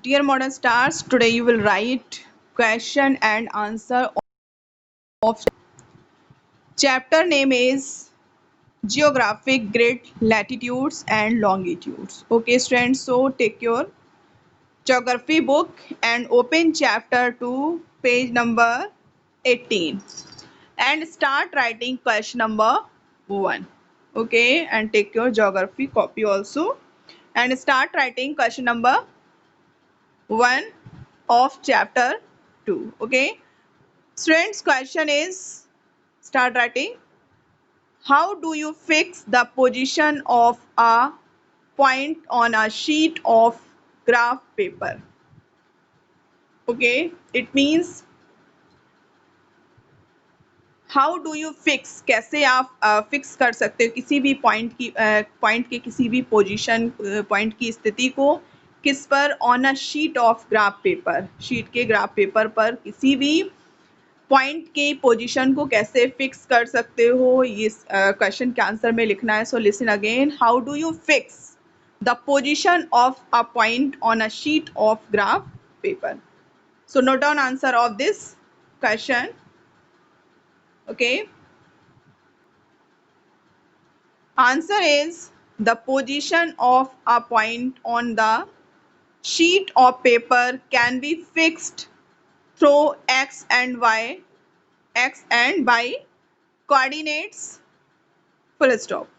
Dear modern stars, today you will write question and answer of chapter name is Geographic Grid Latitudes and Longitudes. Okay students, so take your geography book and open chapter 2 page number 18 and start writing question number 1. Okay, and take your geography copy also and start writing question number 1 of chapter 2. Okay, students, question is, start writing. How do you fix the position of a point on a sheet of graph paper? Okay, it means how do you fix, कैसे आप fix कर सकते हो किसी भी point के किसी भी पोजीशन पॉइंट की स्थिति को किस पर, on a sheet of graph paper, sheet के ग्राफ पेपर पर किसी भी पॉइंट के पोजीशन को कैसे फिक्स कर सकते हो, ये क्वेश्चन के आंसर में लिखना है. So listen again, how do you fix the position of a point on a sheet of graph paper. So note down answer of this question. Okay, answer is the position of a point on the sheet of paper can be fixed through x and y coordinates, full stop.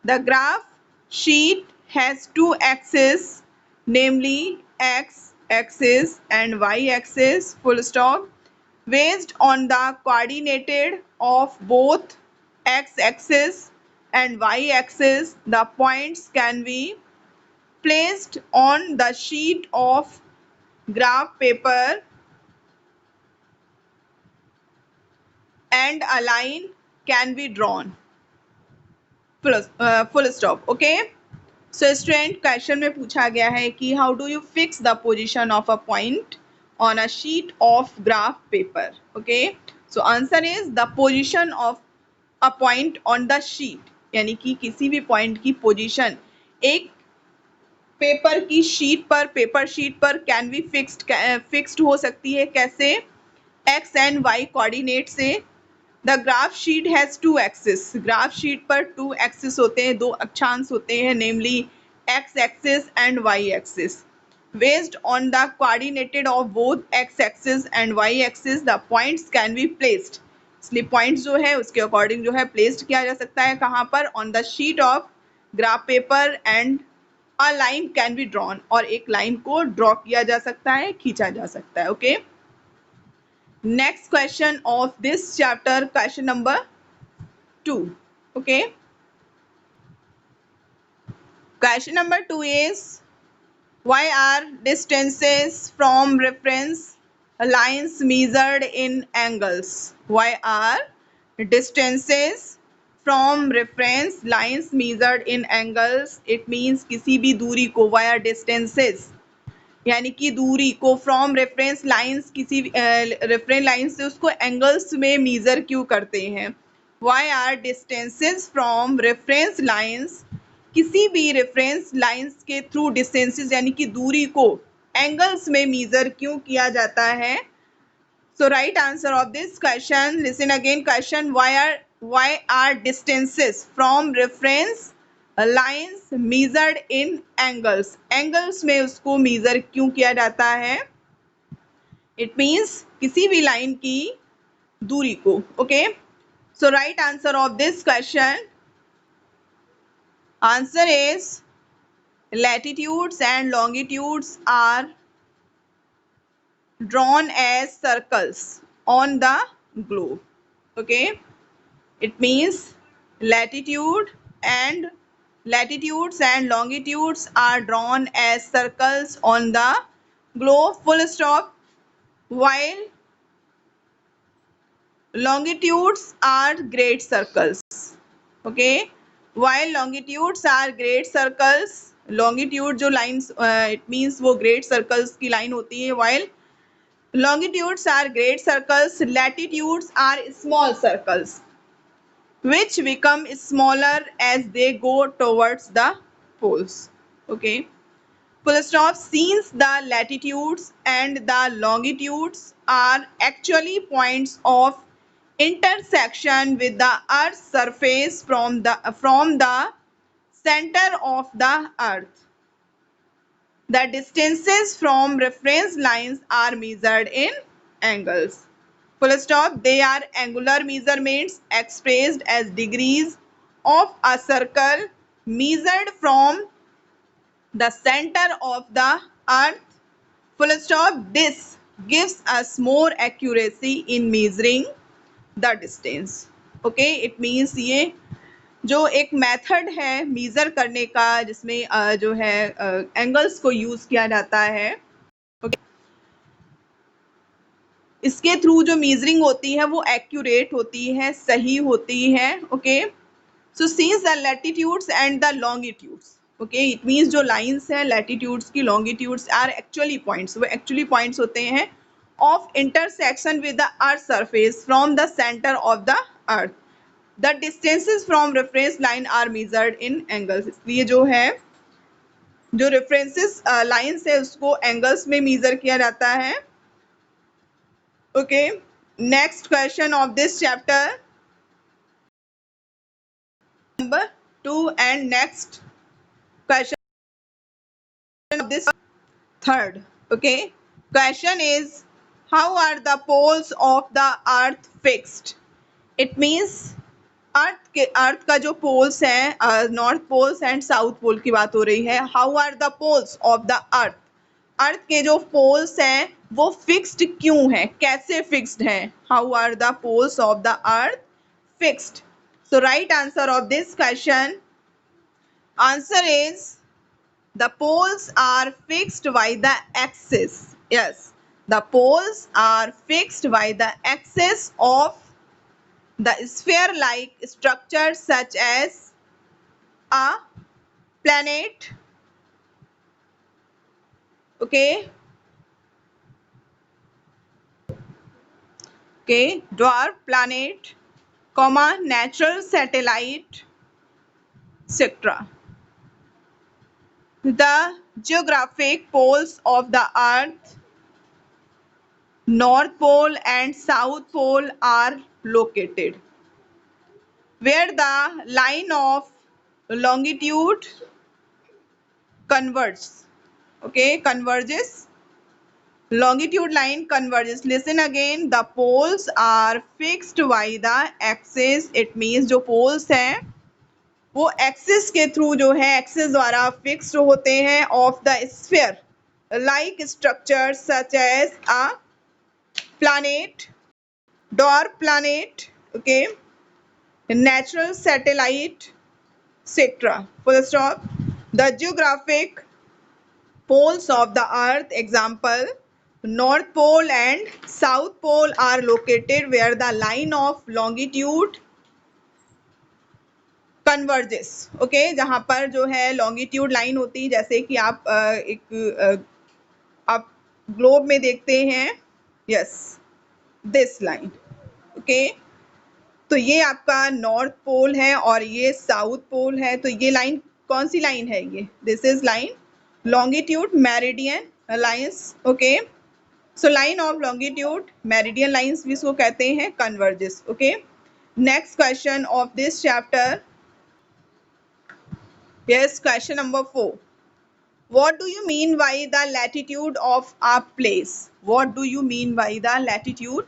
The graph sheet has two axes, namely x axis and y axis, full stop. Based on the coordinate of both x-axis and y-axis, the points can be placed on the sheet of graph paper and a line can be drawn. Full stop. Okay. So student, question में पूछा गया है कि how do you fix the position of a point on a sheet of graph paper. Okay. So answer is the position of a point on the sheet, यानी कि किसी भी point की पोजीशन एक पेपर की शीट पर, paper sheet पर can be fixed हो सकती है. कैसे? एक्स एंड वाई कोऑर्डिनेट से. The graph sheet has two axis, graph sheet पर टू एक्सिस होते हैं, दो अक्षांश होते हैं, namely X axis and Y axis. Based on the coordinated of both X axis and Y axis the points can be placed. इसलिए points जो है उसके अकॉर्डिंग जो है प्लेस्ड किया जा सकता है. कहाँ पर? On the sheet of graph paper and a line can be drawn, और एक लाइन को ड्रॉ किया जा सकता है, खींचा जा सकता है. Okay, next question of this chapter, question number 2. Okay, question number 2 is, why are distances from reference lines measured in angles? Why are distances from reference lines measured in angles? It means किसी भी दूरी को, why are distances यानी कि दूरी को, from reference lines, किसी reference line से उसको एंगल्स में मीजर क्यों करते हैं. Why are distances from reference lines, किसी भी रेफरेंस लाइंस के थ्रू डिस्टेंसेस यानी कि दूरी को एंगल्स में मीजर क्यों किया जाता है. So right answer of this question, listen again question, why are distances from reference lines measured in angles, angles में उसको मीजर क्यों किया जाता है. इट मीन्स किसी भी लाइन की दूरी को. Okay, so right answer of this question, answer is latitudes and longitudes are drawn as circles on the globe. Okay, it means latitudes and longitudes are drawn as circles on the globe, full stop. While longitudes are great circles. Okay, while longitudes are great circles, longitude जो lines it means वो great circles की line होती है. While longitudes are great circles, latitudes are small circles which become smaller as they go towards the poles. Okay, full stop. Since the latitudes and the longitudes are actually points of intersection with the earth's surface from the center of the earth, the distances from reference lines are measured in angles. Full stop. They are angular measurements expressed as degrees of a circle measured from the center of the earth. Full stop. This gives us more accuracy in measuring the distance. Okay, it means ये जो एक method है measure करने का जिसमें जो है angles को यूज किया जाता है, okay? इसके थ्रू जो मीजरिंग होती है वो एक्यूरेट होती है, सही होती है. Okay, so since the latitudes and the longitudes, okay, it means जो लाइंस है लैटिट्यूड्स की, लॉन्गिट्यूड्स आर एक्चुअली पॉइंट्स, वो एक्चुअली पॉइंट्स होते हैं of intersection with the earth surface from the centre of the earth. The distances from reference line are measured in angles. इसलिए जो है जो रेफरेंसेस लाइंस है उसको एंगल्स में मेजर किया जाता है. Okay, next question of this chapter number 2 and next question of this third. Okay, question is how are the poles of the earth fixed? It means earth का जो poles हैं, north poles and south pole की बात हो रही है. How are the poles of the earth, earth के जो पोल्स हैं वो फिक्स्ड क्यों हैं, कैसे फिक्स्ड हैं. How are the poles of the earth fixed. So right answer of this question, answer is the poles are fixed by the axis. Yes, the poles are fixed by the axis of the sphere-like structure such as a planet. Okay, dwarf planet, comma, natural satellite, etc. The geographic poles of the earth, north pole and south pole, are located where the line of longitude converges. Okay, converges, longitude line converges. Listen again, the poles are fixed by the axis. It means जो poles हैं वो axis के through जो है axis द्वारा fixed होते हैं of the sphere like structure such as a planet, dwarf planet, okay, natural satellite, etcetera. Full stop. The geographic poles of the earth, example, north pole and south pole, are located where the line of longitude converges. Okay, जहां पर जो है longitude line होती है, जैसे कि आप आप ग्लोब में देखते हैं. Yes, this line. ओके, तो ये आपका नॉर्थ पोल है और ये साउथ पोल है. तो ये लाइन कौन सी लाइन है, ये this is line longitude meridian lines. Okay, so line of longitude meridian lines भी इसको कहते हैं converges. Okay, next question of this chapter. Yes, question number 4. What do you mean by the latitude of a place? What do you mean by the latitude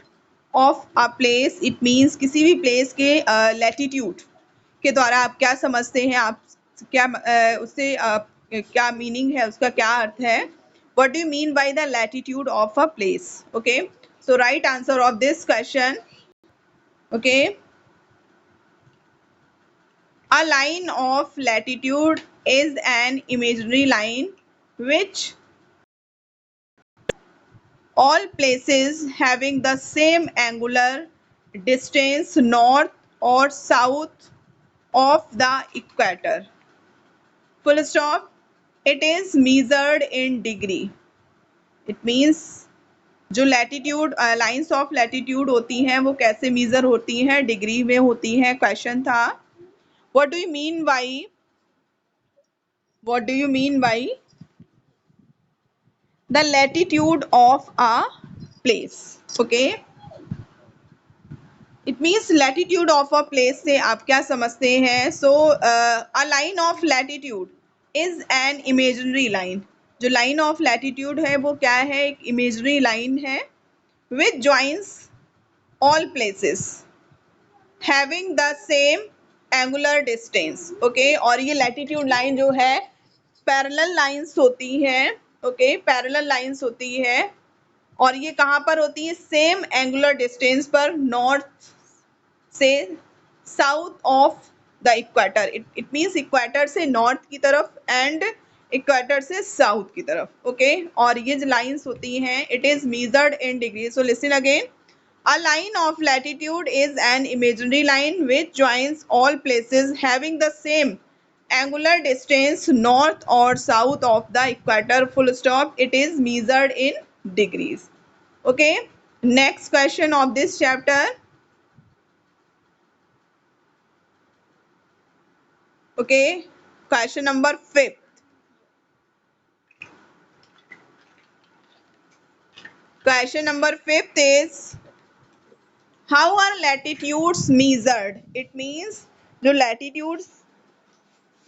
of a place? It means किसी भी place के latitude के द्वारा आप क्या समझते हैं, आप क्या उससे क्या meaning है, उसका क्या अर्थ है. What do you mean by the latitude of a place? Okay, so right answer of this question. Okay, a line of latitude is an imaginary line which all places having the same angular distance north or south of the equator. Full stop. It is measured in degree. It means जो latitude lines of latitude होती हैं वो कैसे measure होती हैं, degree में होती हैं. क्वेश्चन था what do you mean by the latitude of a place. Okay, it means latitude of a place से आप क्या समझते हैं? So a line of latitude is an imaginary line. जो line of latitude है वो क्या है? एक imaginary line है which joins all places having the same angular distance. Okay, और ये latitude line जो है पैरेलल लाइंस होती हैं. ओके, पैरेलल लाइंस होती है और ये कहाँ पर होती है? सेम एंगुलर डिस्टेंस पर, नॉर्थ से south of the equator. It means equator से नॉर्थ की तरफ एंड इक्वेटर से साउथ की तरफ. ओके, और ये जो लाइंस होती हैं it is measured in degree. So listen again. A line of latitude is an imaginary line which joins all places having the same angular distance north or south of the equator. Full stop. It is measured in degrees. Okay. Next question of this chapter. Okay. Question number 5th. Question number 5th is how are latitudes measured? It means जो latitudes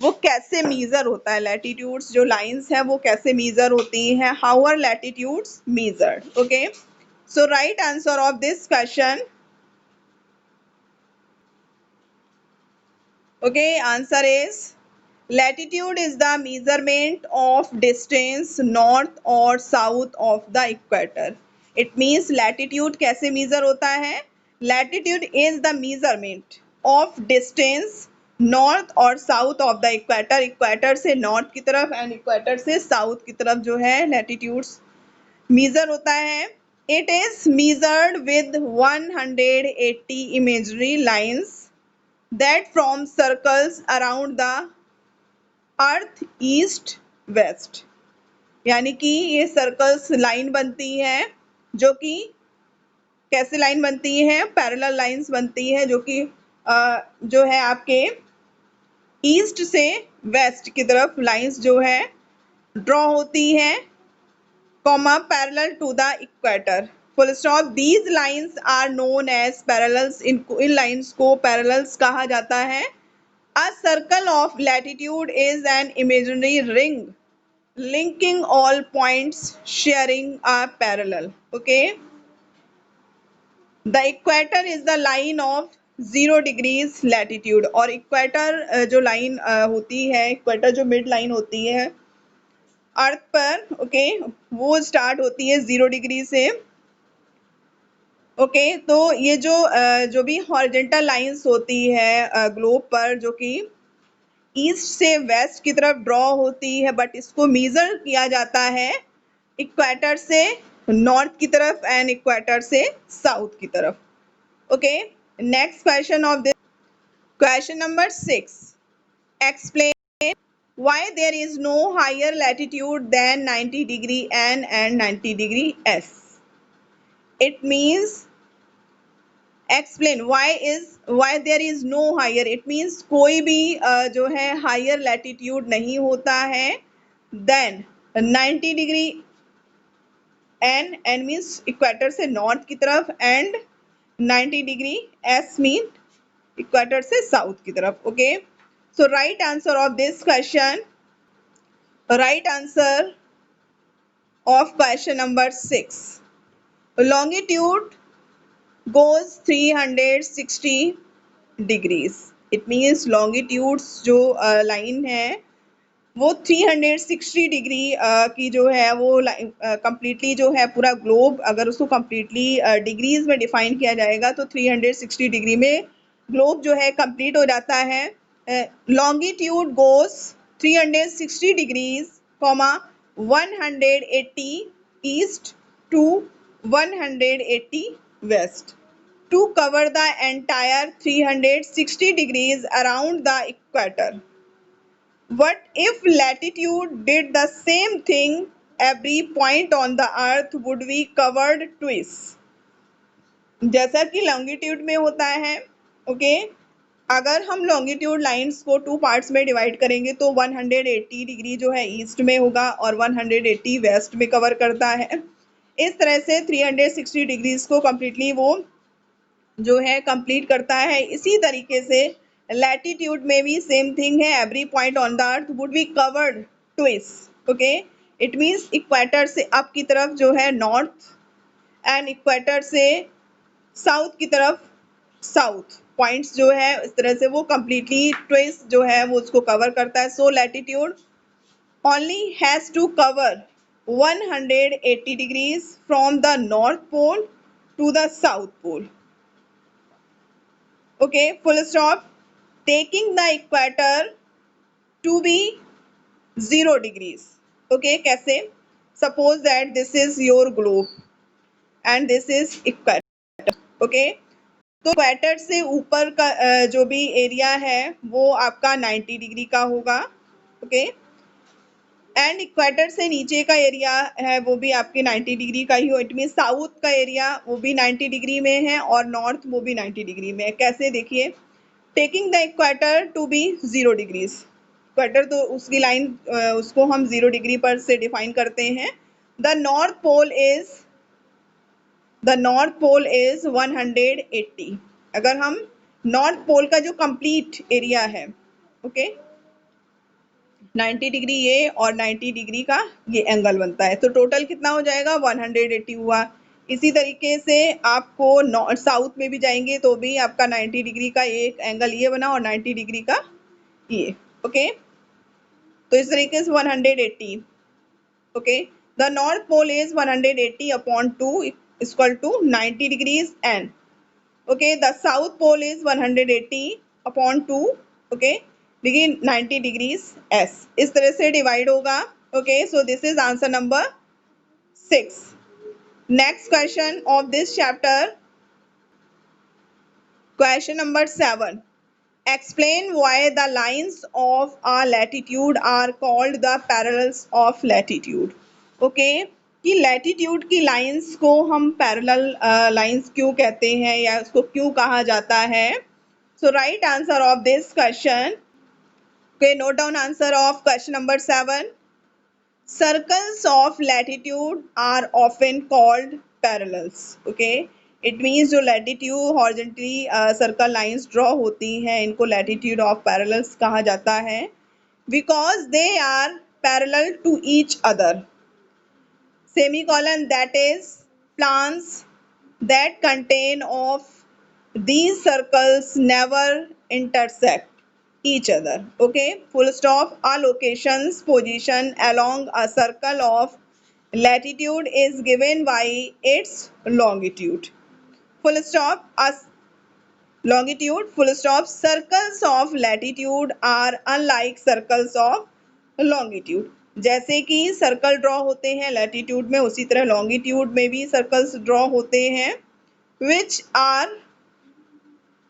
वो कैसे measure होता है? Latitudes जो lines है वो कैसे measure होती हैं? How are latitudes measured? Okay, so right answer of this question. Okay, answer is latitude is the measurement of distance north or south of the equator. It means latitude कैसे measure होता है? Latitude is the measurement of distance north और south of the equator. Equator से north की तरफ and equator से south की तरफ जो है लैटिट्यूड्स मीजर होता है. It is measured with 180 imagery lines that from circles around the earth east west. यानी कि ये सर्कल्स लाइन बनती है जो कि कैसे लाइन बनती है? पैरेलल लाइंस बनती है जो कि जो है आपके ईस्ट से वेस्ट की तरफ लाइंस जो है ड्रॉ होती है, comma parallel to the equator. Full stop. These lines are known as parallels. इन लाइंस को पैरेलल्स कहा जाता है. A circle of latitude is an imaginary ring linking all points sharing a parallel. Okay, the equator is the line of 0 degrees latitude. और equator जो लाइन होती है, इक्वेटर जो मिड लाइन होती है अर्थ पर, ओके, वो स्टार्ट होती है 0 डिग्री से. ओके, तो ये जो भी हॉरिजॉन्टल लाइंस होती है ग्लोब पर जो कि ईस्ट से वेस्ट की तरफ ड्रॉ होती है, बट इसको मेजर किया जाता है इक्वेटर से नॉर्थ की तरफ एंड इक्वेटर से साउथ की तरफ. Okay, next question of this. Question number 6. Explain why there is no higher latitude than 90 degree N and 90 degree S. It means explain why there is no higher. It means कोई भी जो है higher latitude नहीं होता है then 90 degree N means equator से north की तरफ and 90 degree S mean equator से साउथ की तरफ. Okay, so right answer of this question, right answer of question number 6. Longitude goes 360 degrees. It means longitudes जो लाइन है वो 360 degree की जो है वो कंप्लीटली जो है पूरा ग्लोब अगर उसको कंप्लीटली डिग्रीज में डिफाइन किया जाएगा तो 360 डिग्री में ग्लोब जो है कंप्लीट हो जाता है. Longitude goes 360 degrees, 180 east to 180 west to cover the entire 360 degrees around the equator. What if latitude did the same thing? Every point on the earth would be covered twice. जैसा कि longitude में होता है, okay, अगर हम longitude lines को 2 parts में divide करेंगे तो 180 डिग्री जो है ईस्ट में होगा और 180 वेस्ट में कवर करता है। इस तरह से 360 डिग्रीज को कम्प्लीटली वो जो है कंप्लीट करता है। इसी तरीके से लैटिट्यूड में भी सेम थिंग है, every point on the earth would be covered twice. Okay, it means equator से अप की तरफ जो है नॉर्थ एंड इक्वेटर से साउथ की तरफ साउथ पॉइंट्स जो है इस तरह से वो कंप्लीटली ट्विस्ट जो है वो उसको कवर करता है। सो latitude only has to cover 180 degrees from the north pole to the south pole. Okay, full stop. Taking the equator to be 0 degrees. Okay, कैसे? Suppose that this is your globe and this is equator. Okay, तो equator से ऊपर का जो भी area है वो आपका 90 डिग्री का होगा। ओके, एंड इक्वेटर से नीचे का एरिया है वो भी आपके 90 डिग्री का ही हो। इट मीन साउथ का एरिया वो भी 90 डिग्री में है और नॉर्थ वो भी 90 डिग्री में है। कैसे? देखिए, taking the equator to be 0 degrees. Equator तो उसकी लाइन उसको हम 0 डिग्री पर से डिफाइन करते हैं। The north pole is 180। अगर हम नॉर्थ पोल का जो कंप्लीट एरिया है, ओके, 90 डिग्री ये और 90 डिग्री का ये एंगल बनता है, तो टोटल कितना हो जाएगा? 180 हुआ। इसी तरीके से आपको नॉर्थ साउथ में भी जाएंगे तो भी आपका 90 डिग्री का एक एंगल ये बना और 90 डिग्री का ये। ओके, तो इस तरीके से 180। Okay, the north pole is 180 upon 2 equal to 90 degrees and okay the south pole is 180 upon 2 okay देखिए 90 डिग्रीज एस। इस तरह से डिवाइड होगा। Okay, so this is answer number 6। Next question of this chapter, question number 7। Explain why the lines of a latitude are called the parallels of latitude. Okay, कि latitude की lines को हम parallel lines क्यों कहते हैं या उसको क्यों कहा जाता है? So right answer of this question, okay, note down answer of question number 7. Circles of latitude are often called parallels. Okay, it means जो latitude horizontally circle lines draw होती हैं इनको लैटिट्यूड ऑफ पैरेलल्स कहा जाता है because they are parallel to each other. Semicolon, that is plans that contain of these circles never intersect each other. Okay, full stop. A location's position along a circle of latitude is given by its longitude. Full stop. Longitude, full stop. Circles of latitude are unlike circles of longitude. जैसे कि circle draw होते हैं latitude में उसी तरह longitude में भी circles draw होते हैं which are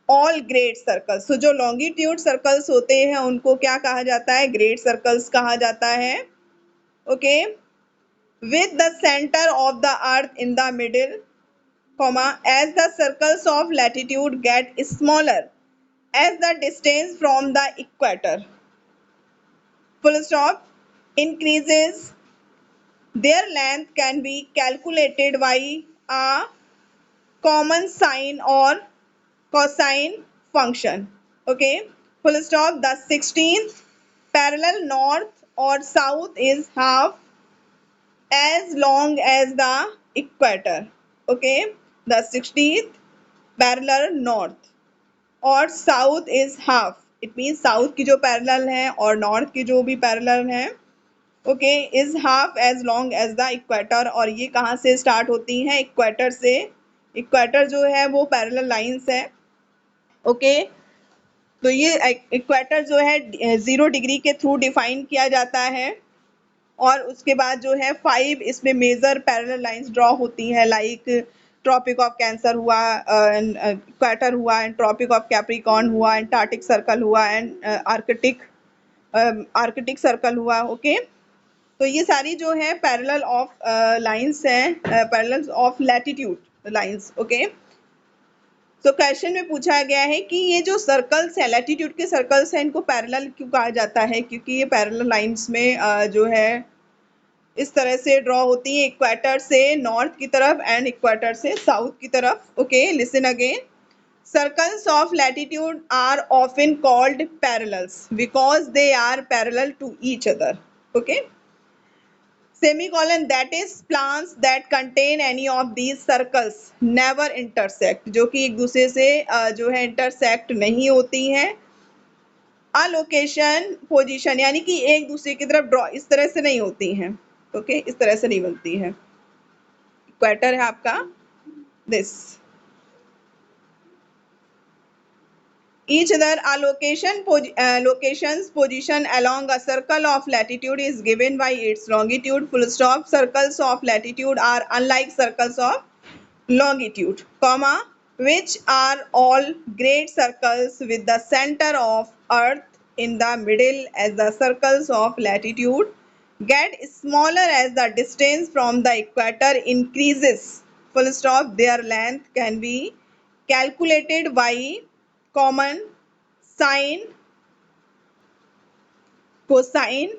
all great circles. तो जो लॉन्गिट्यूड सर्कल्स होते हैं उनको क्या कहा जाता है? ग्रेट सर्कल्स कहा जाता है। Okay, with the centre of the earth in the middle, as the circles of latitude get smaller as the distance from the equator, full stop, increases, their length can be calculated by a common sine or cosine function. Okay, full stop. The 16th parallel north or south is half as long as the equator. Okay, the 16th parallel north और south is half. It mean south की जो parallel है और north की जो भी parallel है okay is half as long as the equator. और ये कहाँ से स्टार्ट होती हैं? इक्वेटर से। इक्वेटर जो है वो पैरेलल लाइंस है। ओके, तो ये इक्वेटर जो है 0 डिग्री के थ्रू डिफाइन किया जाता है और उसके बाद जो है 5 इसमें मेजर पैरेलल लाइंस ड्रॉ होती हैं लाइक ट्रॉपिक ऑफ कैंसर हुआ, इक्वेटर हुआ, एंड ट्रॉपिक ऑफ कैप्रिकॉर्न हुआ, एंटार्क्टिक सर्कल हुआ एंड आर्कटिक सर्कल हुआ। ओके, तो ये सारी जो है पैरेलल ऑफ लाइंस हैं, parallel of latitude lines. Okay, तो क्वेश्चन में पूछा गया है कि ये जो सर्कल्स है, लैटिट्यूड के सर्कल्स हैं, इनको पैरेलल क्यों कहा जाता है? क्योंकि ये पैरेलल लाइंस में जो है इस तरह से ड्रॉ होती है, इक्वेटर से नॉर्थ की तरफ एंड इक्वेटर से साउथ की तरफ। Okay, listen again. Circles of latitude are often called parallels because they are parallel to each other. Okay. Semicolon, that is plants that contain any of these circles never intersect, जो कि एक दूसरे से जो है intersect नहीं होती हैं। अलोकेशन पोजीशन, यानी कि एक दूसरे की तरफ ड्रॉ इस तरह से नहीं होती हैं। ओके, इस तरह से नहीं बनती है। इक्वेटर है आपका this. Each other location's position along a circle of latitude is given by its longitude. Full stop. Circles of latitude are unlike circles of longitude, comma, which are all great circles with the center of Earth in the middle, as the circles of latitude get smaller as the distance from the equator increases. Full stop. Their length can be calculated by common sine, cosine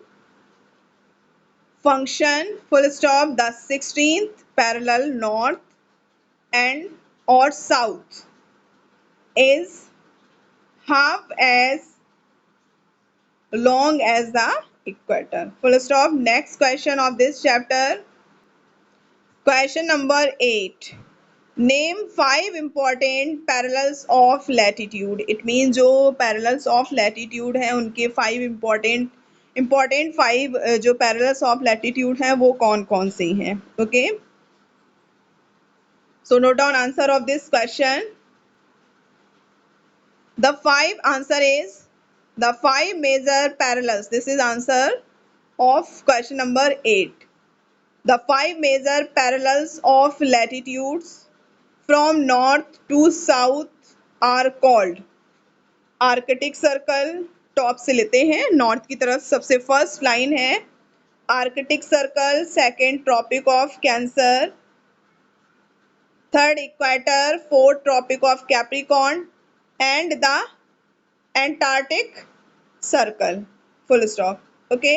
function. Full stop. The 16th parallel north and or south is half as long as the equator. Full stop. Next question of this chapter. Question number 8. Name 5 important parallels of latitude. It means जो parallels of latitude हैं उनके 5 important 5 जो parallels of latitude हैं वो कौन कौन से हैं? Okay. So note down answer of this question. The 5 answer is the 5 major parallels. This is answer of question number 8. The 5 major parallels of latitudes from north to south are called Arctic circle. Top से लेते हैं, नॉर्थ की तरफ सबसे first line है Arctic circle, second Tropic of Cancer, third equator, fourth Tropic of Capricorn and the Antarctic circle. Full stop. Okay,